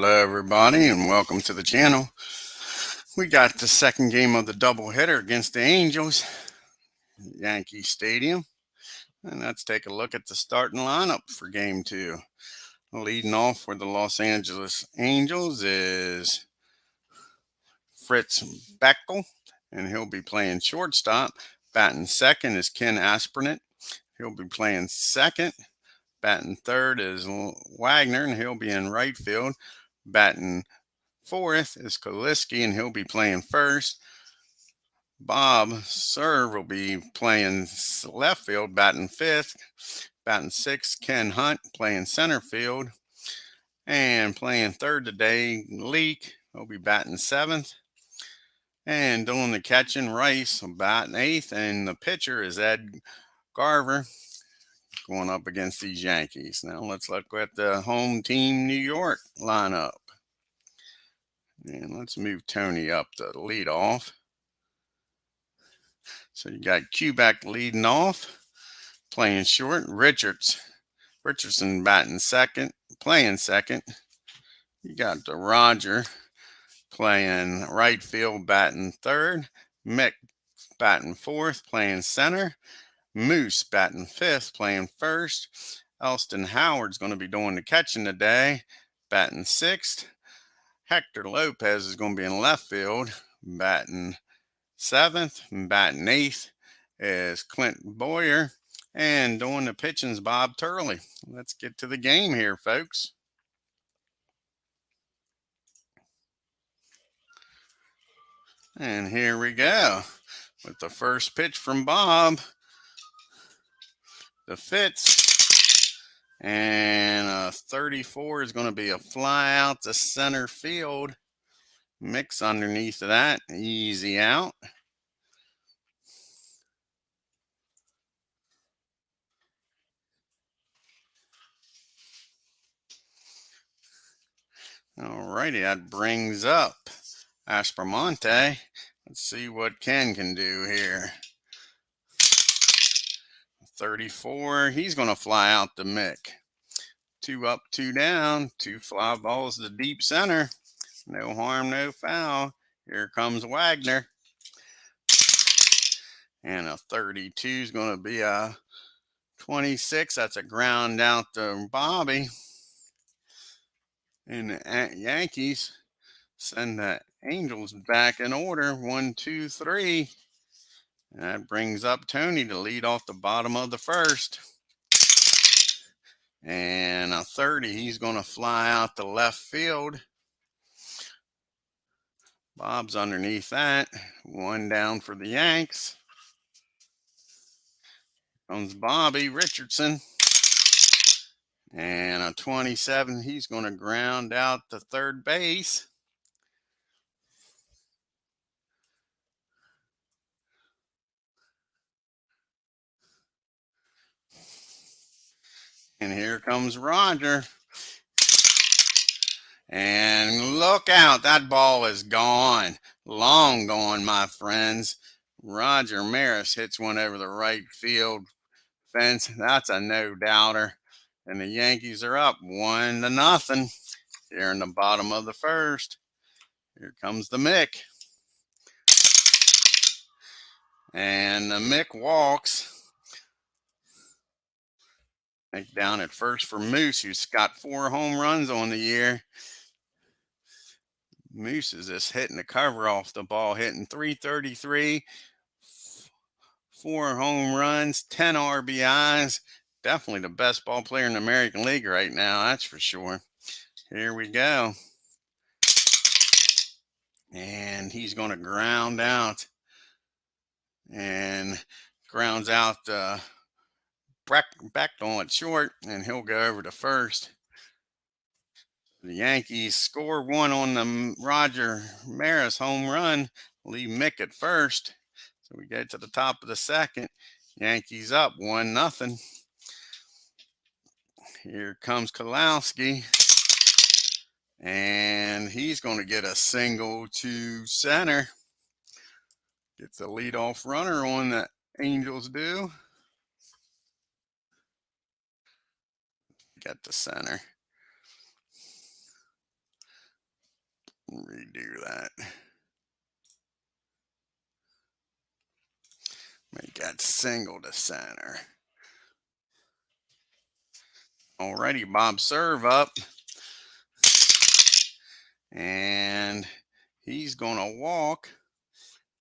Hello everybody and welcome to the channel. We got the second game of the doubleheader against the Angels, Yankee Stadium. And let's take a look at the starting lineup for game two. Leading off for the Los Angeles Angels is Fritz Beckel, and he'll be playing shortstop. Batting second is Ken Aspernett. He'll be playing second. Batting third is Wagner, and he'll be in right field. Batting fourth is Kaliski, and he'll be playing first. Bob Serve will be playing left field, batting fifth. Batting sixth, Ken Hunt playing center field. And playing third today, Leak will be batting seventh. And doing the catching, Rice batting eighth. And the pitcher is Ed Garver going up against these Yankees. Now let's look at the home team New York lineup. And let's move Tony up to lead off. So you got Kubek leading off, playing short. Richardson batting second, playing second. You got the Roger playing right field, batting third. Mick batting fourth, playing center. Moose batting fifth, playing first. Elston Howard's going to be doing the catching today, batting sixth. Hector Lopez is going to be in left field, batting seventh. And batting eighth is Clint Boyer. And doing the pitching's Bob Turley. Let's get to the game here, folks. And here we go with the first pitch from Bob. The Fitz. And a 34 is going to be a fly out to center field. Mix underneath of that. Easy out. Alrighty, that brings up Aspromonte. Let's see what Ken can do here. 34, he's going to fly out to Mick. 2 up, 2 down, 2 fly balls to deep center. No harm, no foul. Here comes Wagner. And a 32 is going to be a 26. That's a ground out to Bobby. And the Yankees send the Angels back in order. 1, 2, 3. And that brings up Tony to lead off the bottom of the first. And a 30, he's going to fly out to left field. Bob's underneath that. 1 down for the Yanks. Comes Bobby Richardson. And a 27, he's going to ground out to third base. And here comes Roger. And look out, that ball is gone. Long gone, my friends. Roger Maris hits one over the right field fence. That's a no-doubter. And the Yankees are up 1-0 here in the bottom of the first. Here comes the Mick. And the Mick walks. Down at first for Moose, who's got 4 home runs on the year. Moose is just hitting the cover off the ball, hitting .333, 4 home runs, 10 RBIs. Definitely the best ball player in the American League right now, that's for sure. Here we go. And he's going to ground out. And grounds out Bechtel at short, and he'll go over to first. The Yankees score 1 on the Roger Maris home run, leave Mick at first. So we get to the top of the second. Yankees up 1-0. Here comes Kowalski. And he's going to get a single to center. Gets the leadoff runner on the Angels do. Get to center. Redo that. Make that single to center. Alrighty, Bob serve up. And he's going to walk.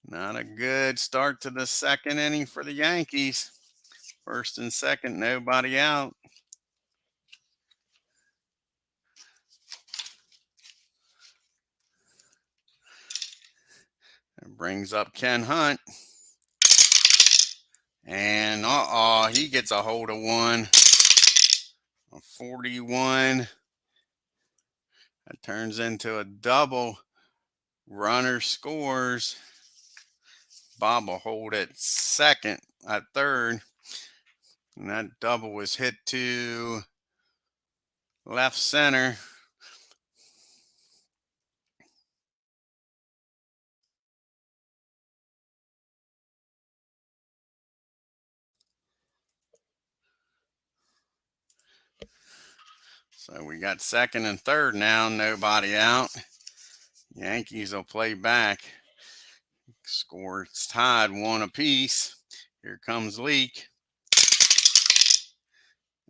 Not a good start to the second inning for the Yankees. First and second, nobody out. It brings up Ken Hunt. And he gets a hold of one. A 41. That turns into a double. Runner scores. Bob will hold at second, at third. And that double was hit to left center. So we got second and third now, nobody out. Yankees will play back. Score's tied 1 apiece. Here comes Leak.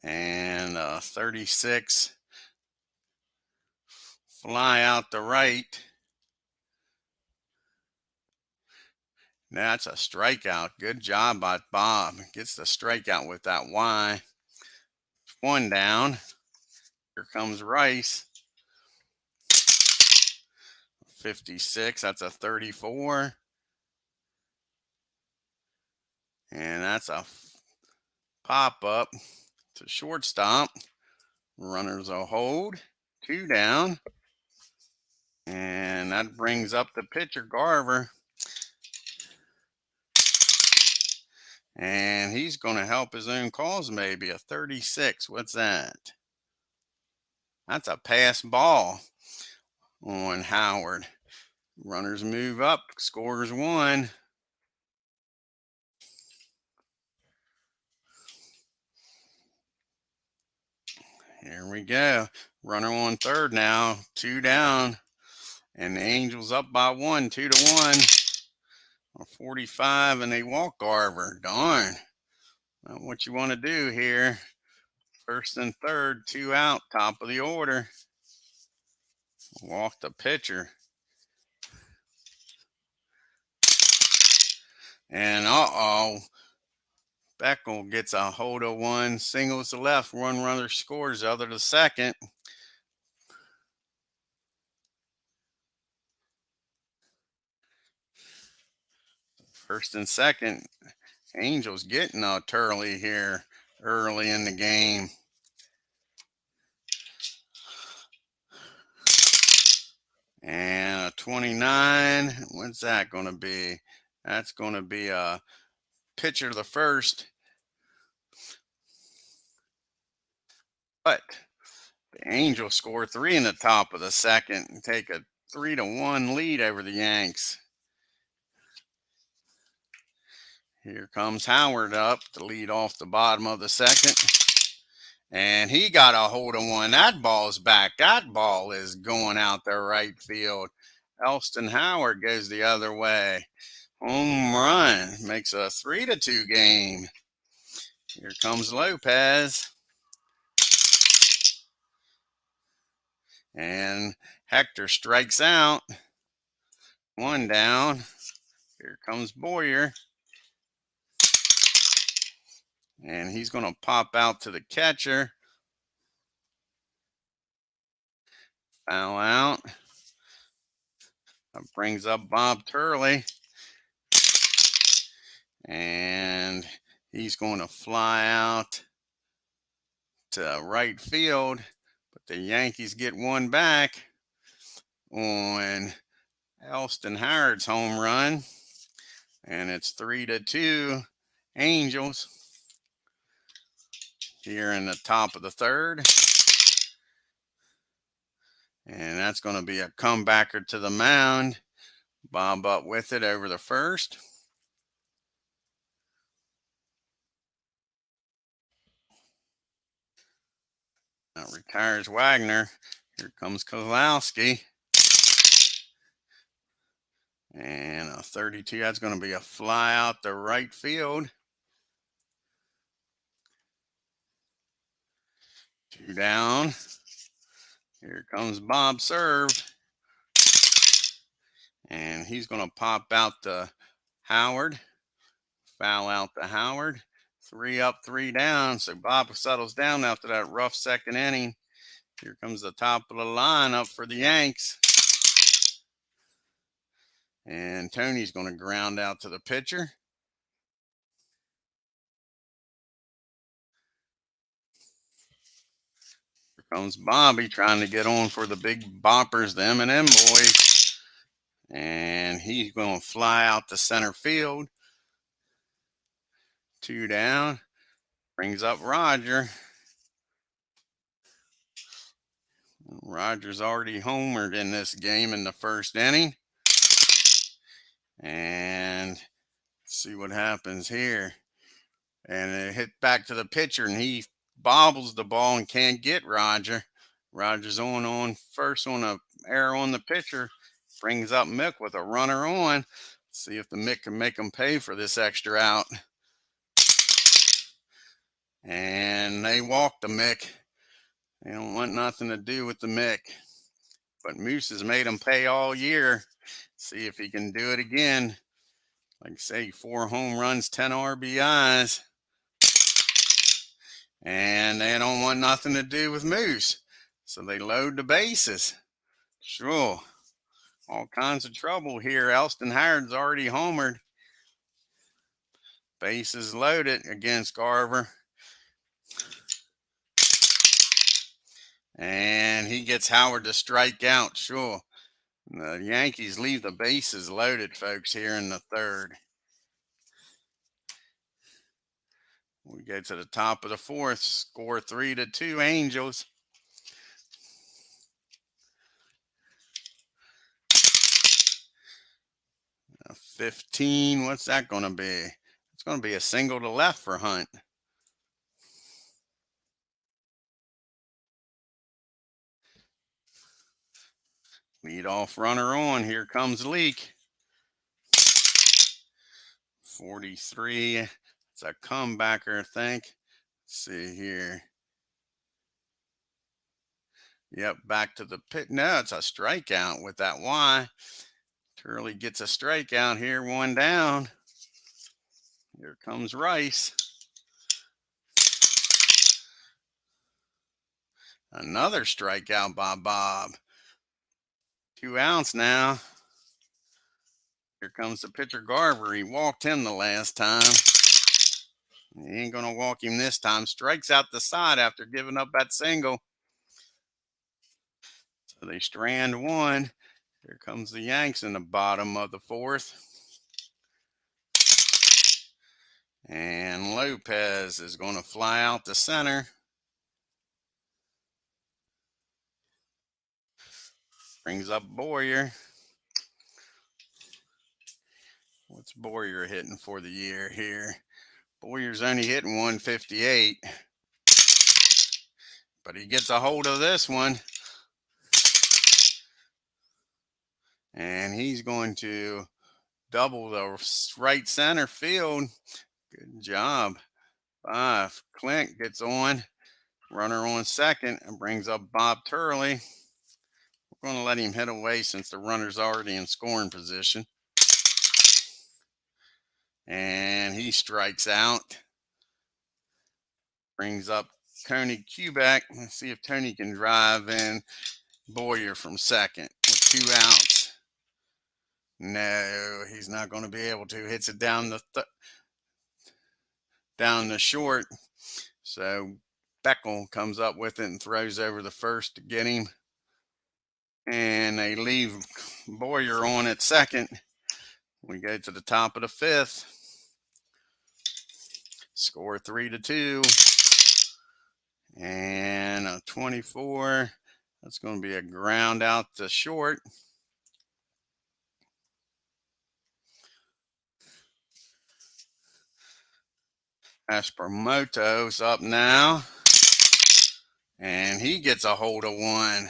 And 36 fly out the right. That's a strikeout. Good job by Bob. Gets the strikeout with that Y. 1 down. Here comes Rice. 56. That's a 34. And that's a pop up to shortstop. Runners will hold. 2 down. And that brings up the pitcher, Garver. And he's going to help his own cause, maybe. A 36. What's that? That's a pass ball on Howard. Runners move up. Scores 1. Here we go. Runner on third now. 2 down. And the Angels up by 1. 2-1. 45, and they walk Garver. Darn. Not what you want to do here. First and third, 2 out, top of the order. Walk the pitcher. And Beckel gets a hold of one, singles to left, 1 runner scores, other to second. First and second, Angels getting a Turley here early in the game. And a 29, what's that going to be? That's going to be a pitcher to the first. But the Angels score 3 in the top of the second and take a 3-1 lead over the Yanks. Here comes Howard up to lead off the bottom of the second. And he got a hold of one. That ball's back. That ball is going out the right field. Elston Howard goes the other way. Home run. Makes a 3-2 game. Here comes Lopez. And Hector strikes out. 1 down. Here comes Boyer. And he's going to pop out to the catcher. Foul out. That brings up Bob Turley. And he's going to fly out to right field. But the Yankees get 1 back on Elston Howard's home run. And it's 3-2 Angels here in the top of the third. And that's going to be a comebacker to the mound. Bob up with it over the first. Now retires Wagner. Here comes Kozlowski. And a 32, that's going to be a fly out to right field. 2 down. Here comes Bob's serve. And he's going to pop out to Howard. Foul out to Howard. 3 up, 3 down. So Bob settles down after that rough second inning. Here comes the top of the lineup for the Yanks. And Tony's going to ground out to the pitcher. Here comes Bobby trying to get on for the big boppers, the M&M boys. And he's going to fly out to center field. 2 down. Brings up Roger. Roger's already homered in this game in the first inning. And see what happens here. And it hit back to the pitcher, and he bobbles the ball and can't get Roger. Roger's on first on a error on the pitcher. Brings up Mick with a runner on. See if the Mick can make him pay for this extra out. And they walk the Mick. They don't want nothing to do with the Mick. But Moose has made him pay all year. See if he can do it again. Like I say, 4 home runs, 10 RBIs. And they don't want nothing to do with Moose. So they load the bases. Sure. All kinds of trouble here. Elston Howard's already homered. Bases loaded against Garver. And he gets Howard to strike out. Sure. The Yankees leave the bases loaded, folks, here in the third. We get to the top of the fourth. Score 3-2 Angels. 15. What's that going to be? It's going to be a single to left for Hunt. Lead off runner on. Here comes Leak. 43. It's a comebacker, I think. Let's see here. Yep, back to the pit. No, it's a strikeout with that Y. Turley gets a strikeout here, 1 down. Here comes Rice. Another strikeout by Bob. 2 outs now. Here comes the pitcher Garver. He walked him the last time. He ain't going to walk him this time. Strikes out the side after giving up that single. So they strand 1. Here comes the Yanks in the bottom of the fourth. And Lopez is going to fly out to center. Brings up Boyer. What's Boyer hitting for the year here? Boyer's only hitting 158. But he gets a hold of this one. And he's going to double the right center field. Good job. Clint gets on. Runner on second and brings up Bob Turley. We're going to let him hit away since the runner's already in scoring position. And he strikes out. Brings up Tony Kubek. Let's see if Tony can drive in Boyer from second with 2 outs. No, he's not going to be able to. Hits it down the short. So Beckel comes up with it and throws over the first to get him. And they leave Boyer on at second. We go to the top of the fifth. Score 3-2. And a 24. That's going to be a ground out to short. Aspermoto's up now. And he gets a hold of one.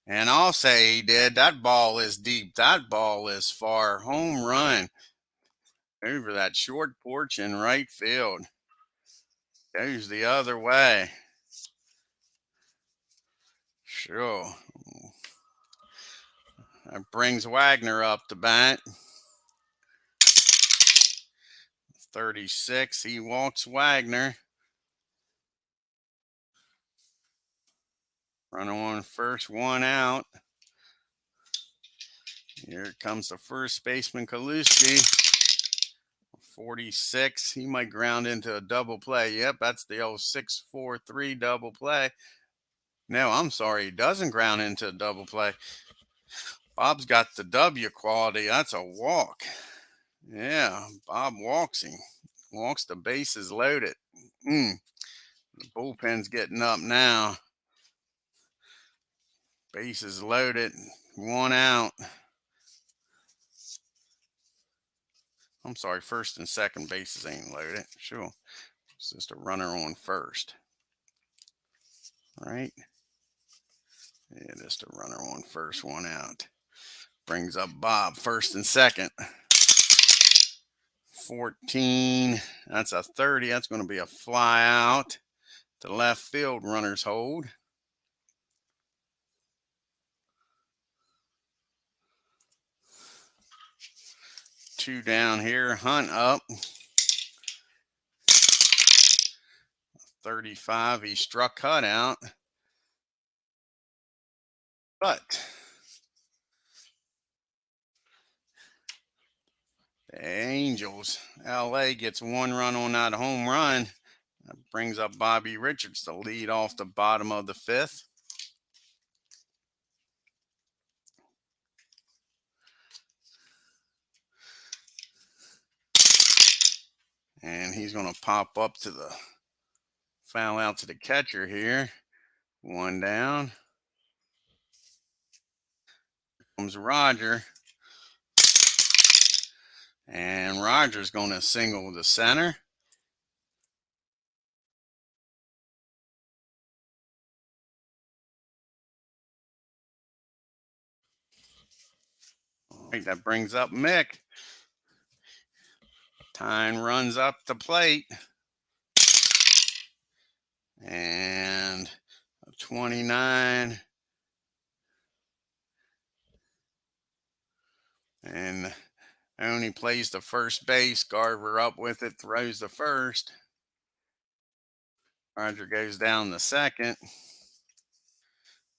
And I'll say he did. That ball is deep. That ball is far. Home run over that short porch in right field. Goes the other way. Sure. That brings Wagner up to bat. 36. He walks Wagner. Runner on first, one out. Here comes the first baseman, Kaluski. 46. He might ground into a double play. Yep, that's the old 6-4-3 double play. No, I'm sorry. He doesn't ground into a double play. Bob's got the W quality. That's a walk. Yeah, Bob walks him. Walks the bases loaded. The bullpen's getting up now. Bases loaded. One out. I'm sorry, first and second bases ain't loaded. Sure. It's just a runner on first. Right? Yeah, just a runner on first, one out. Brings up Bob, first and second. 14. That's a 30. That's going to be a fly out to left field. Runners hold. Two down here. Hunt up. 35. He struck Hunt out. But the Angels, LA gets one run on that home run. That brings up Bobby Richards to lead off the bottom of the fifth. And he's going to pop up to the foul out to the catcher here. One down. Comes Roger. And Roger's going to single the center. All right, that brings up Mick. Tyne runs up the plate. And 29. And only plays the first base. Garver up with it, throws the first. Roger goes down the second.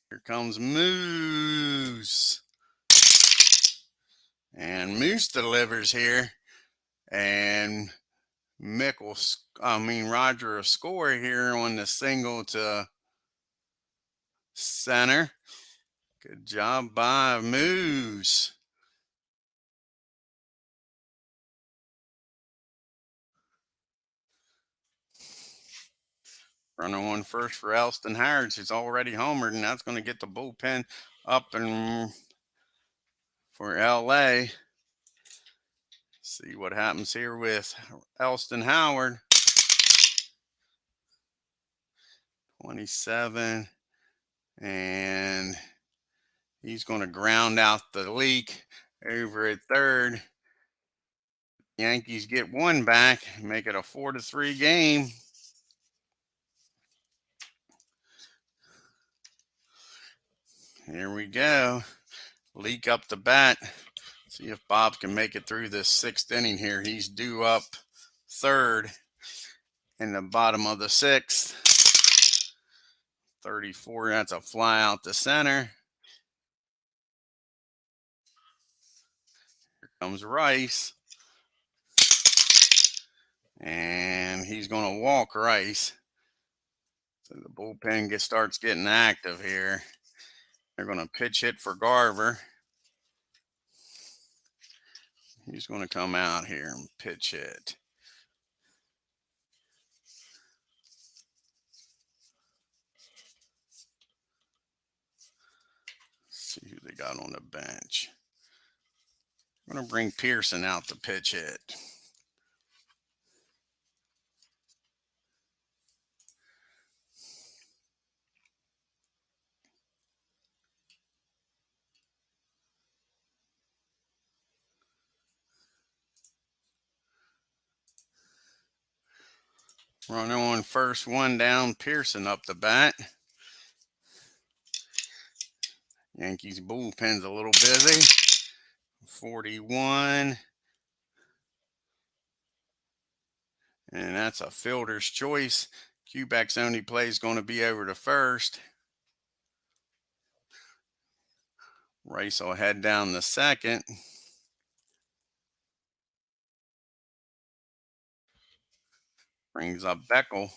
Here comes Moose. And Moose delivers here. And Roger will score here on the single to center. Good job by Moose. Runner on first for Elston Harrods, who's already homered, and that's going to get the bullpen up and for LA. See what happens here with Elston Howard. 27. And he's going to ground out the leak over at third. Yankees get one back, make it a 4-3 game. Here we go. Leak up the bat. See if Bob can make it through this sixth inning here. He's due up third in the bottom of the sixth. 34, that's a fly out to center. Here comes Rice. And he's going to walk Rice. So the bullpen starts getting active here. They're going to pitch hit for Garver. He's going to come out here and pitch hit. See who they got on the bench. I'm going to bring Pearson out to pitch hit. Runner on first, one down. Pearson up the bat. Yankees bullpen's a little busy. 41. And that's a fielder's choice. Kubek's only play is going to be over to first. Rice will head down the second. Brings up Beckel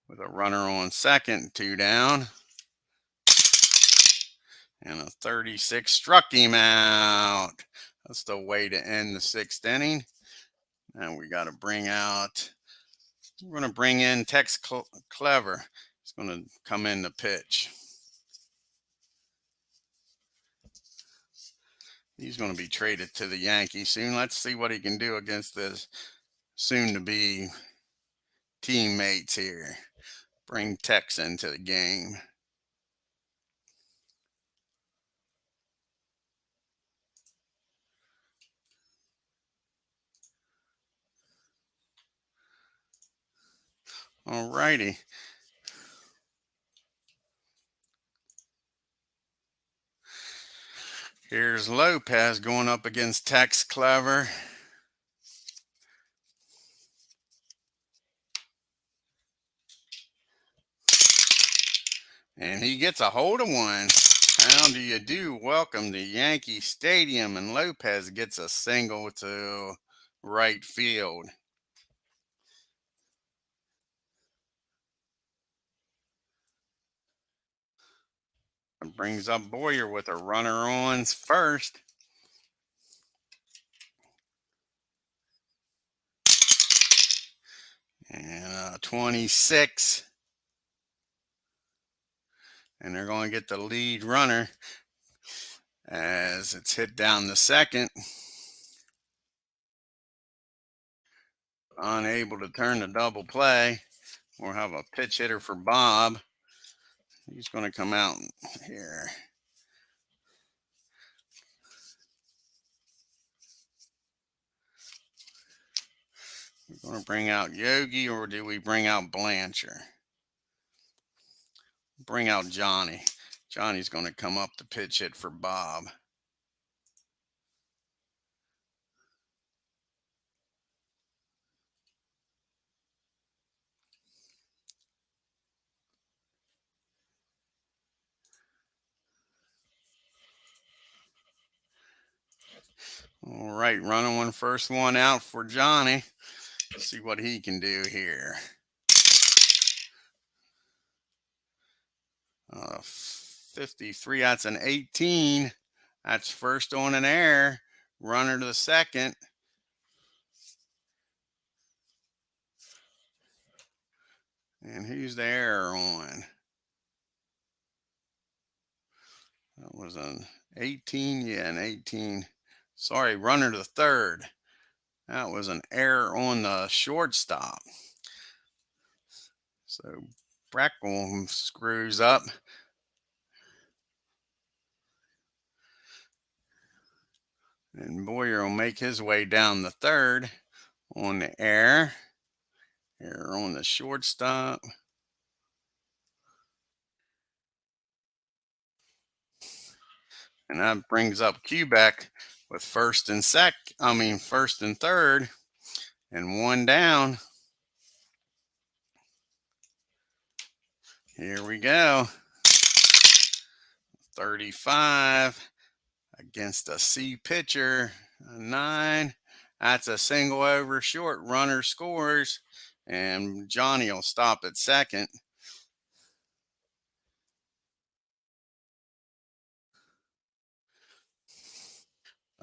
with a runner on second, 2 down. And a 36 struck him out. That's the way to end the 6th inning. And we got to we're going to bring in Tex Clever. He's going to come in to pitch. He's going to be traded to the Yankees soon. Let's see what he can do against this soon-to-be teammates here. Bring Tex into the game. All righty. Here's Lopez going up against Tex Clever. And he gets a hold of one. How do you do? Welcome to Yankee Stadium. And Lopez gets a single to right field. It brings up Boyer with a runner on first. And 26. And they're going to get the lead runner as it's hit down the second. Unable to turn the double play. We'll have a pitch hitter for Bob. He's going to come out here. We're going to bring out Yogi, or do we bring out Blanchard? Bring out Johnny. Johnny's going to come up to pitch hit for Bob. All right, running one first, one out for Johnny. Let's see what he can do here. 53, that's an 18. That's first on an error. Runner to the second. And who's the error on? That was an 18. Yeah, an 18. Sorry, runner to the third. That was an error on the shortstop. So Brackle screws up. And Boyer will make his way down the third on the error. Error on the shortstop. And that brings up Kubek with first and third, and one down. Here we go. 35 against a C pitcher. 9. That's a single over short. Runner scores, and Johnny will stop at second.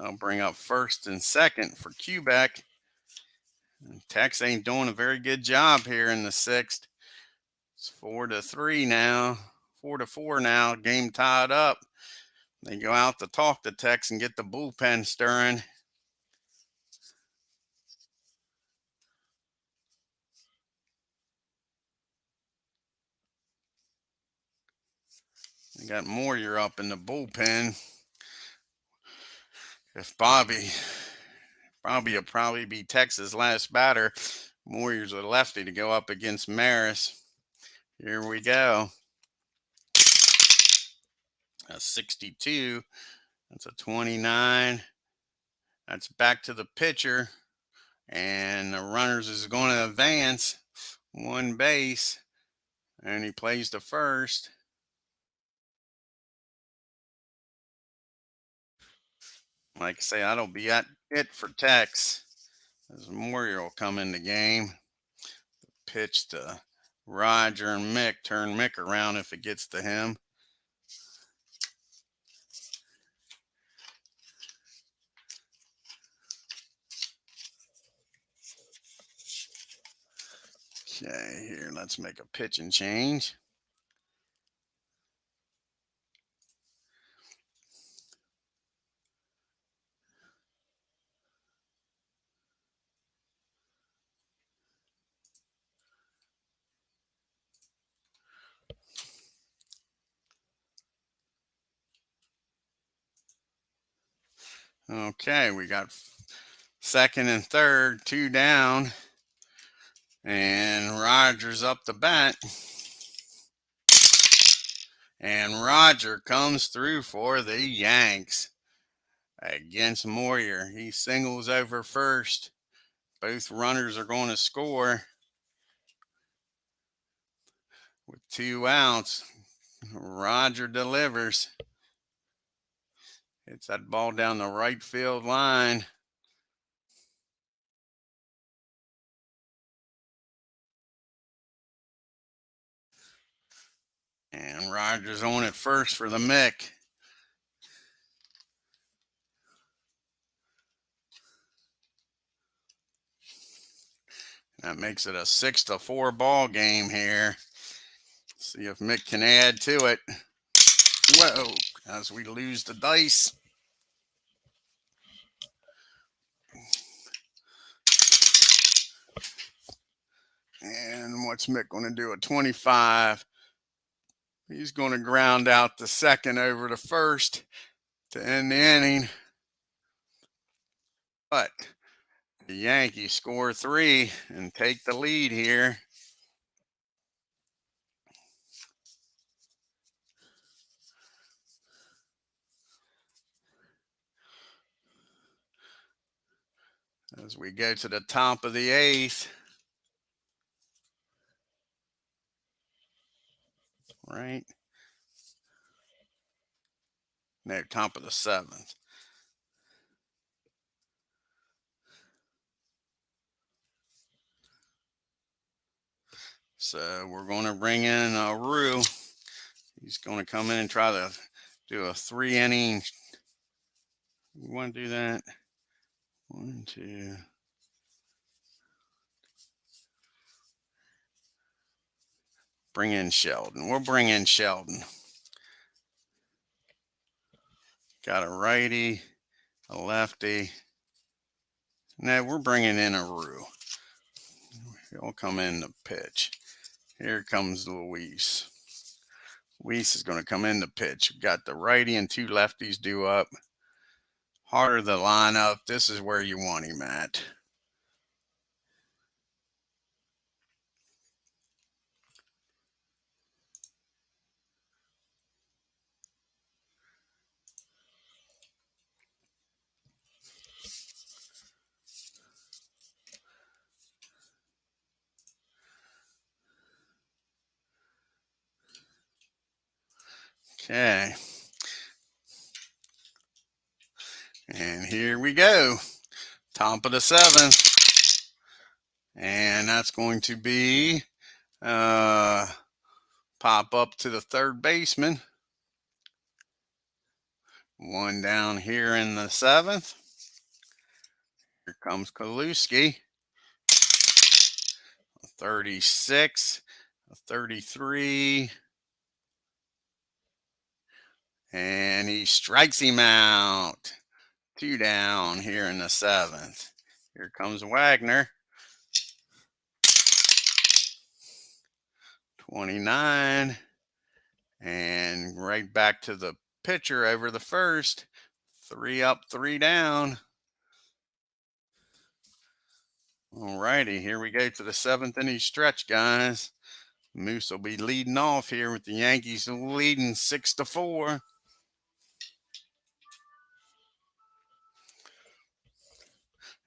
I'll bring up first and second for Kubek. Tex ain't doing a very good job here in the 6th. It's 4-3 now. 4-4 now. Game tied up. They go out to talk to Tex and get the bullpen stirring. They got Moyer up in the bullpen. If Bobby will probably be Tex's last batter. Warriors a lefty to go up against Maris. Here we go. A 62. That's a 29. That's back to the pitcher. And the runners is going to advance one base. And he plays to first. Like I say, that'll be it for Tex. As Moyer will come in the game. Pitch to Roger and Mick. Turn Mick around if it gets to him. Okay, here, let's make a pitch and change. Okay, we got second and third, 2 down. And Rogers up the bat. And Roger comes through for the Yanks against Moyer. He singles over first. Both runners are going to score with 2 outs. Roger delivers. Hits that ball down the right field line. And Rogers on at first for the Mick. That makes it a 6-4 ball game here. See if Mick can add to it. Whoa, as we lose the dice. And what's Mick going to do? A 25. He's going to ground out the second over the first to end the inning. But the Yankees score 3 and take the lead here. As we go to the top of the 8th. Right? No, top of the 7th. So we're going to bring in Rue. He's going to come in and try to do a 3-inning. You want to do that? 1, 2. Bring in Sheldon. We'll bring in Sheldon. Got a righty, a lefty. No, we're bringing in a Rue. He'll come in to pitch. Here comes Luis. Luis is going to come in to pitch. We've got the righty and 2 lefties due up. Harder the lineup. This is where you want him at. Okay. And here we go. Top of the 7th. And that's going to be pop up to the third baseman. 1 down here in the 7th. Here comes Kaluski. A 36, a 33. And he strikes him out. 2 down here in the 7th. Here comes Wagner. 29. And right back to the pitcher over the first. 3 up, 3 down. All righty, here we go to the 7th inning stretch, guys. Moose will be leading off here with the Yankees leading 6-4.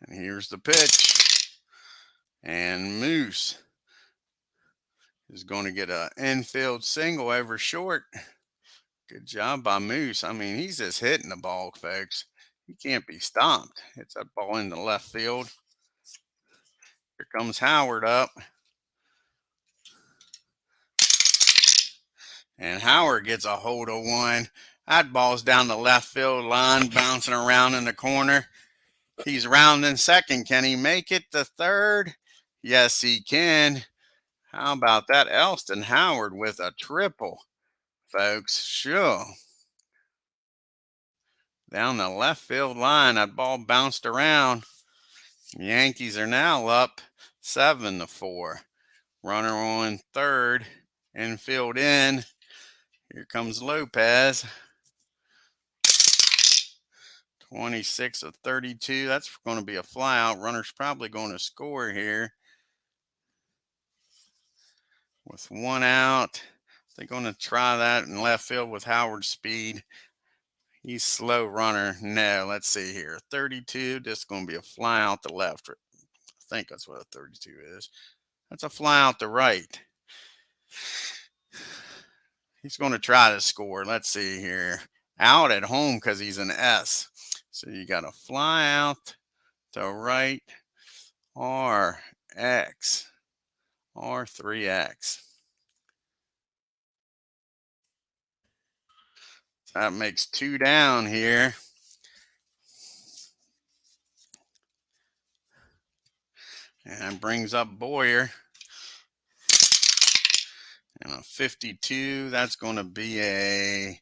And here's the pitch. And Moose is going to get an infield single over short. Good job by Moose. I mean, he's just hitting the ball, folks. He can't be stopped. It's a ball in the left field. Here comes Howard up. And Howard gets a hold of one. That ball's down the left field line, bouncing around in the corner. He's rounding second. Can he make it to third? Yes, he can. How about that? Elston Howard with a triple, folks. Sure. Down the left field line, that ball bounced around. The Yankees are now up 7-4. Runner on third, infield in. Here comes Lopez. 26 of 32. That's going to be a flyout. Runner's probably going to score here. With one out, they're going to try that in left field with Howard's speed. He's slow runner. No, let's see here. 32. This is going to be a fly out to left. I think that's what a 32 is. That's a fly out to right. He's going to try to score. Let's see here. Out at home because he's an S. So you got a fly out to right. RX. R3X. That makes 2 down here. And brings up Boyer. And a 52. That's going to be a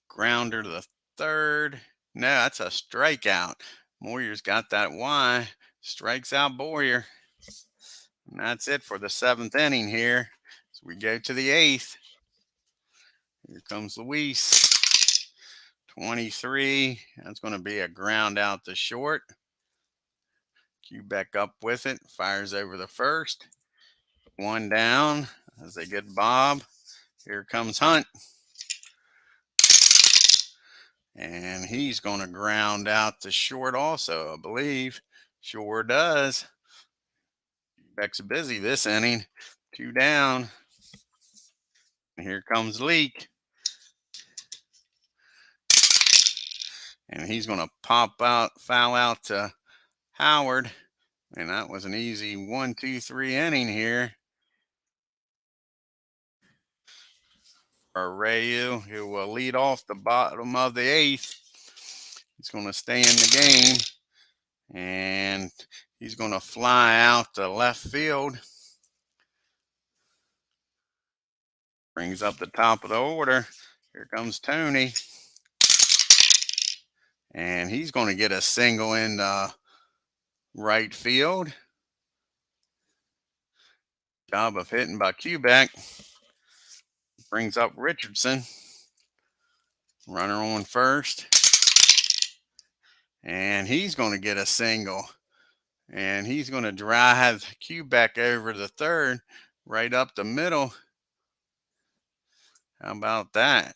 grounder to the third. No, that's a strikeout. Moyer's got that Y. Strikes out Boyer. And that's it for the 7th inning here. So we go to the 8th. Here comes Luis. 23. That's going to be a ground out to short. Quebec up with it. Fires over the first. 1 down as they get Bob. Here comes Hunt. And he's going to ground out to short also, I believe. Sure does. Quebec's busy this inning. 2 down. And here comes Leak. And he's going to foul out to Howard. And that was an easy 1-2-3 inning here for Rayu, who will lead off the bottom of the 8th. He's going to stay in the game. And he's going to fly out to left field. Brings up the top of the order. Here comes Tony. And he's going to get a single in right field. Job of hitting by Quebec. Brings up Richardson. Runner on first. And he's going to get a single. And he's going to drive Quebec over the third, right up the middle. How about that?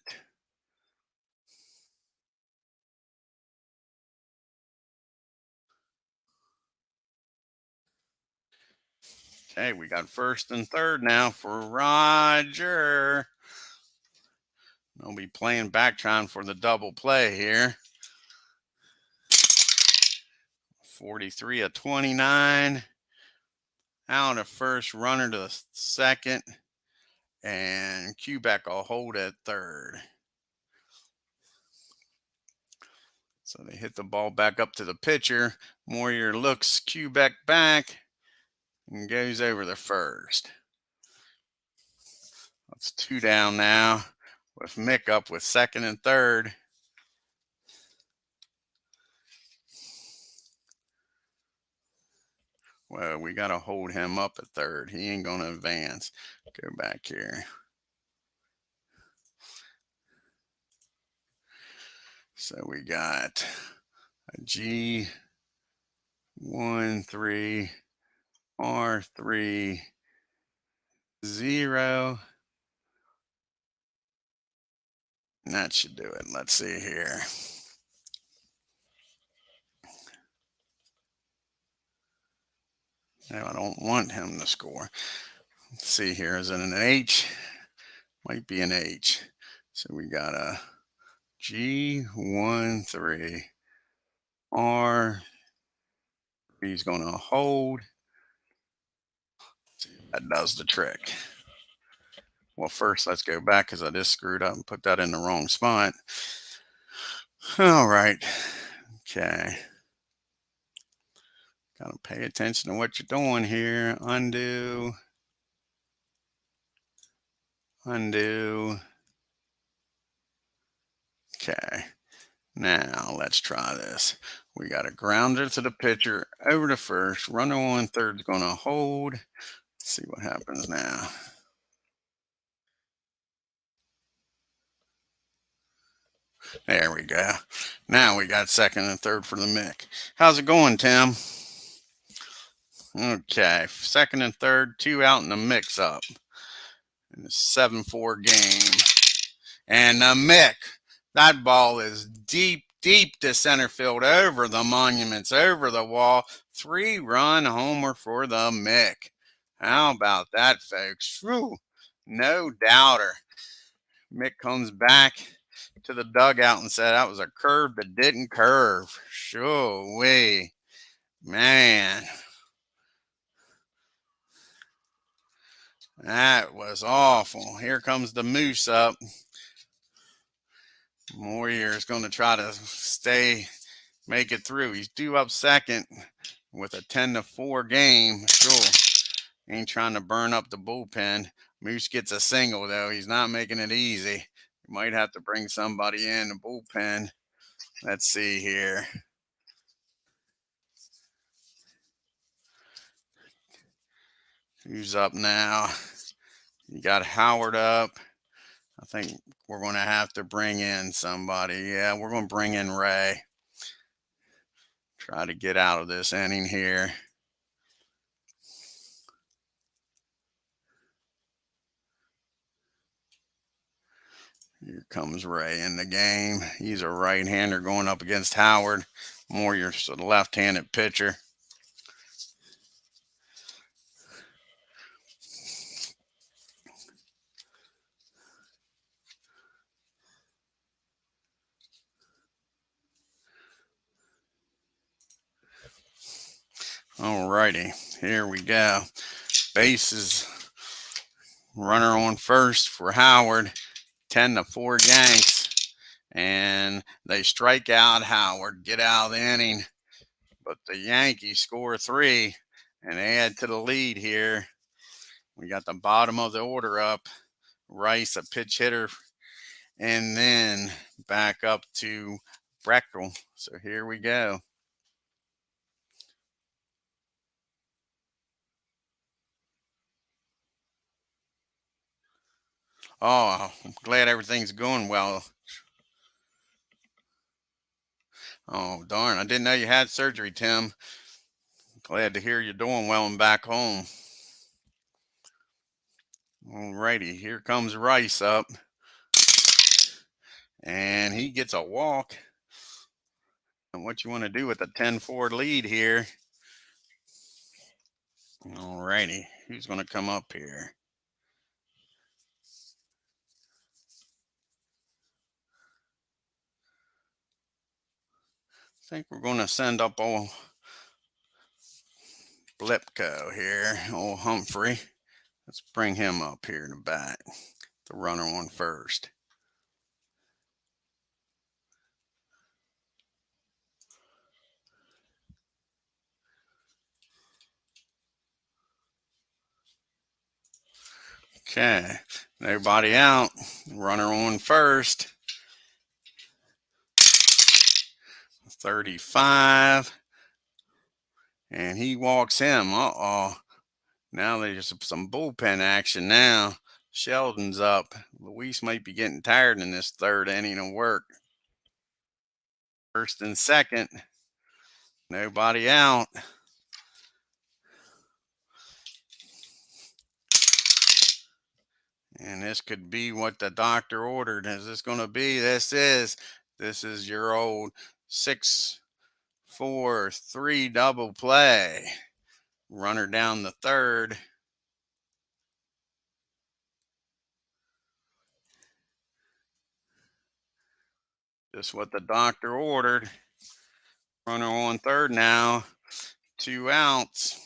Okay, we got first and third now for Roger. They'll be playing back trying for the double play here. 43 of 29. Out of first, runner to the second. And Quebec will hold at third. So they hit the ball back up to the pitcher. Moyer looks Quebec back and goes over the first. That's 2 down now with Mick up with second and third. Well, we got to hold him up at third. He ain't going to advance. Go back here. So we got a 1-3 R3 0. That should do it. Let's see here. No, I don't want him to score. Let's see here. Is it an H? Might be an H. So we got a G13 R. He's going to hold. That does the trick. Well, first let's go back because I just screwed up and put that in the wrong spot. All right. Okay. Got to pay attention to what you're doing here. Undo. Undo. Okay. Now let's try this. We got a grounder to the pitcher over to first. Runner on third is going to hold. Let's see what happens now. There we go. Now we got second and third for the Mick. How's it going, Tim? Okay, second and third, 2 out in the mix-up in the 7-4 game. And the Mick, that ball is deep, deep to center field, over the monuments, over the wall. 3-run homer for the Mick. How about that, folks? Whew, no doubter. Mick comes back to the dugout and said that was a curve that didn't curve. Sure way. Man. That was awful. Here comes the Moose up. Warrior is going to try to make it through. He's due up second with a 10-4 game. Sure. Ain't trying to burn up the bullpen. Moose gets a single, though. He's not making it easy. You might have to bring somebody in the bullpen. Let's see here. Who's up now? You got Howard up. I think we're going to have to bring in somebody. Yeah, we're going to bring in Ray. Try to get out of this inning here. Here comes Ray in the game. He's a right-hander going up against Howard. Warriors a left-handed pitcher. All righty, here we go. Bases, runner on first for Howard. 10-4 Yanks. And they strike out Howard, get out of the inning. But the Yankees score 3 and add to the lead here. We got the bottom of the order up. Rice, a pitch hitter, and then back up to Brechtel. So here we go. Oh, I'm glad everything's going well. Oh, darn. I didn't know you had surgery, Tim. Glad to hear you're doing well and back home. All righty. Here comes Rice up. And he gets a walk. And what you want to do with a 10-4 lead here. All righty. Who's going to come up here? I think we're going to send up old Blipko here, old Humphrey. Let's bring him up here to bat. The runner on first. Okay, nobody out. Runner on first. 35. And he walks him. Uh-oh. Now there's some bullpen action now. Sheldon's up. Luis might be getting tired in this third inning of work. First and second. Nobody out. And this could be what the doctor ordered. Is this going to be? This is your old 6-4-3 double play. Runner down the third. Just what the doctor ordered. Runner on third now. 2 outs.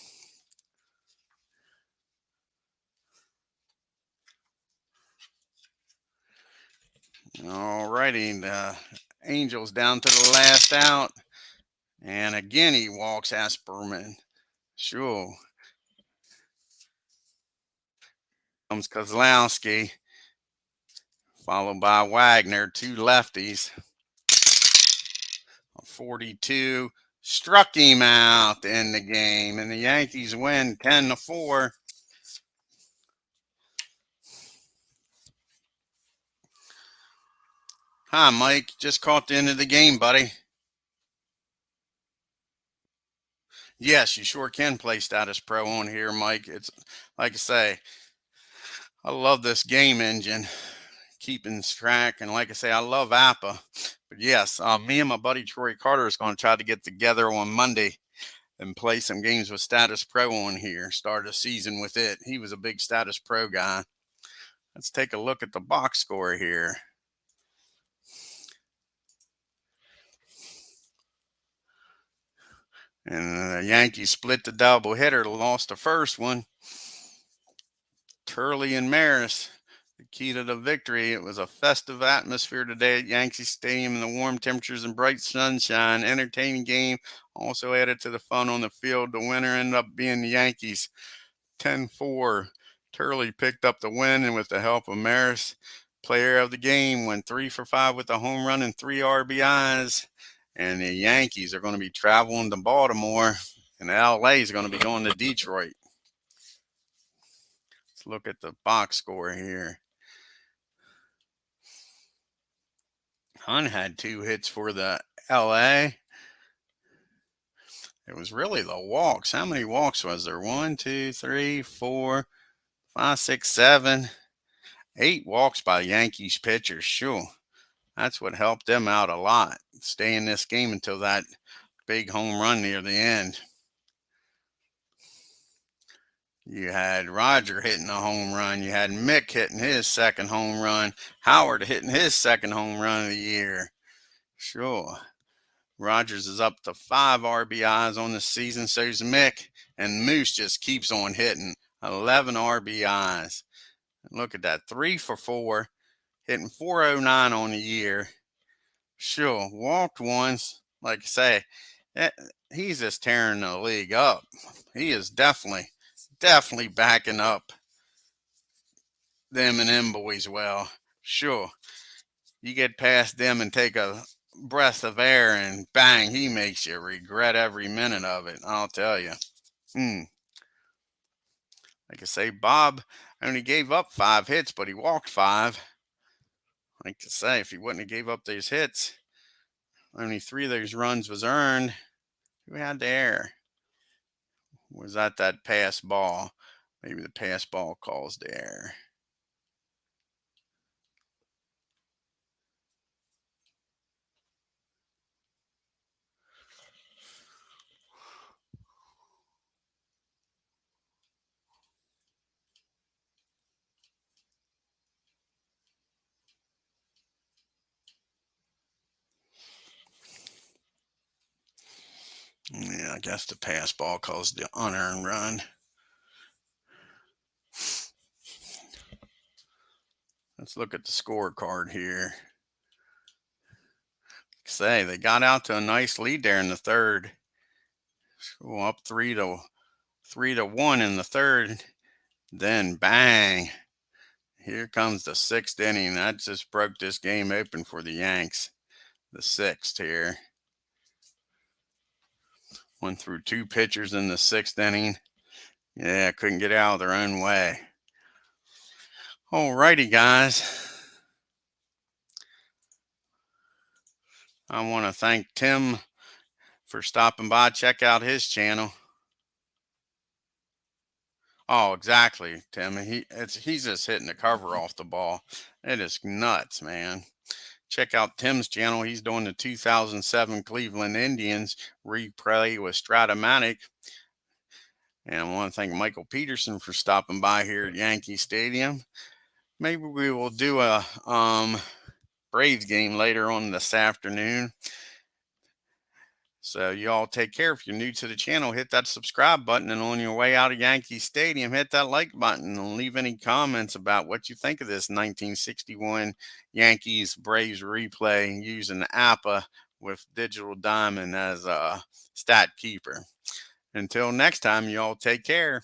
All righty. The Angels down to the last out. And again, he walks Asperman. Sure. Comes Kozlowski. Followed by Wagner. 2 lefties. 42. Struck him out in the game. And the Yankees win 10-4. Hi, Mike. Just caught the end of the game, buddy. Yes, you sure can play Status Pro on here, Mike. It's like I say, I love this game engine, keeping track. And like I say, I love Appa. But yes, me and my buddy Troy Carter is going to try to get together on Monday and play some games with Status Pro on here. Start a season with it. He was a big Status Pro guy. Let's take a look at the box score here. And the Yankees split the doubleheader, lost the first one. Turley and Maris, the key to the victory. It was a festive atmosphere today at Yankee Stadium in the warm temperatures and bright sunshine. Entertaining game also added to the fun on the field. The winner ended up being the Yankees, 10-4. Turley picked up the win, and with the help of Maris, player of the game, went 3 for 5 with a home run and 3 RBIs. And the Yankees are going to be traveling to Baltimore, and LA is going to be going to Detroit. Let's look at the box score here. Hunt had 2 hits for the LA. It was really the walks. How many walks was there? 1, 2, 3, 4, 5, 6, 7, 8 walks by Yankees pitchers. Sure. That's what helped them out a lot. Stay in this game until that big home run near the end. You had Roger hitting a home run. You had Mick hitting his second home run. Howard hitting his second home run of the year. Sure. Rogers is up to 5 RBIs on the season. So's Mick. And Moose just keeps on hitting. 11 RBIs. Look at that. 3 for 4. Hitting .409 on the year. Sure. Walked once. Like I say, he's just tearing the league up. He is definitely backing up them and them boys well. Sure. You get past them and take a breath of air and bang, he makes you regret every minute of it. I'll tell you. Like I say, Bob only gave up 5 hits, but he walked 5. Like to say, if he wouldn't have gave up those hits, only 3 of those runs was earned. Who had the error? Was that pass ball? Maybe the pass ball caused the error. Yeah, I guess the pass ball caused the unearned run. Let's look at the scorecard here. Say they got out to a nice lead there in the third. So up 3-1 in the third. Then bang. Here comes the 6th inning. That just broke this game open for the Yanks. The 6th here. Went through 2 pitchers in the 6th inning. Yeah, couldn't get out of their own way. All righty, guys. I want to thank Tim for stopping by. Check out his channel. Oh, exactly, Tim. He's just hitting the cover off the ball. It is nuts, man. Check out Tim's channel. He's doing the 2007 Cleveland Indians replay with Stratomatic. And I want to thank Michael Peterson for stopping by here at Yankee Stadium. Maybe we will do a Braves game later on this afternoon. So you all take care. If you're new to the channel, hit that subscribe button, and on your way out of Yankee Stadium, hit that like button and leave any comments about what you think of this 1961 Yankees Braves replay using Apba with Digital Diamond as a stat keeper. Until next time, you all take care.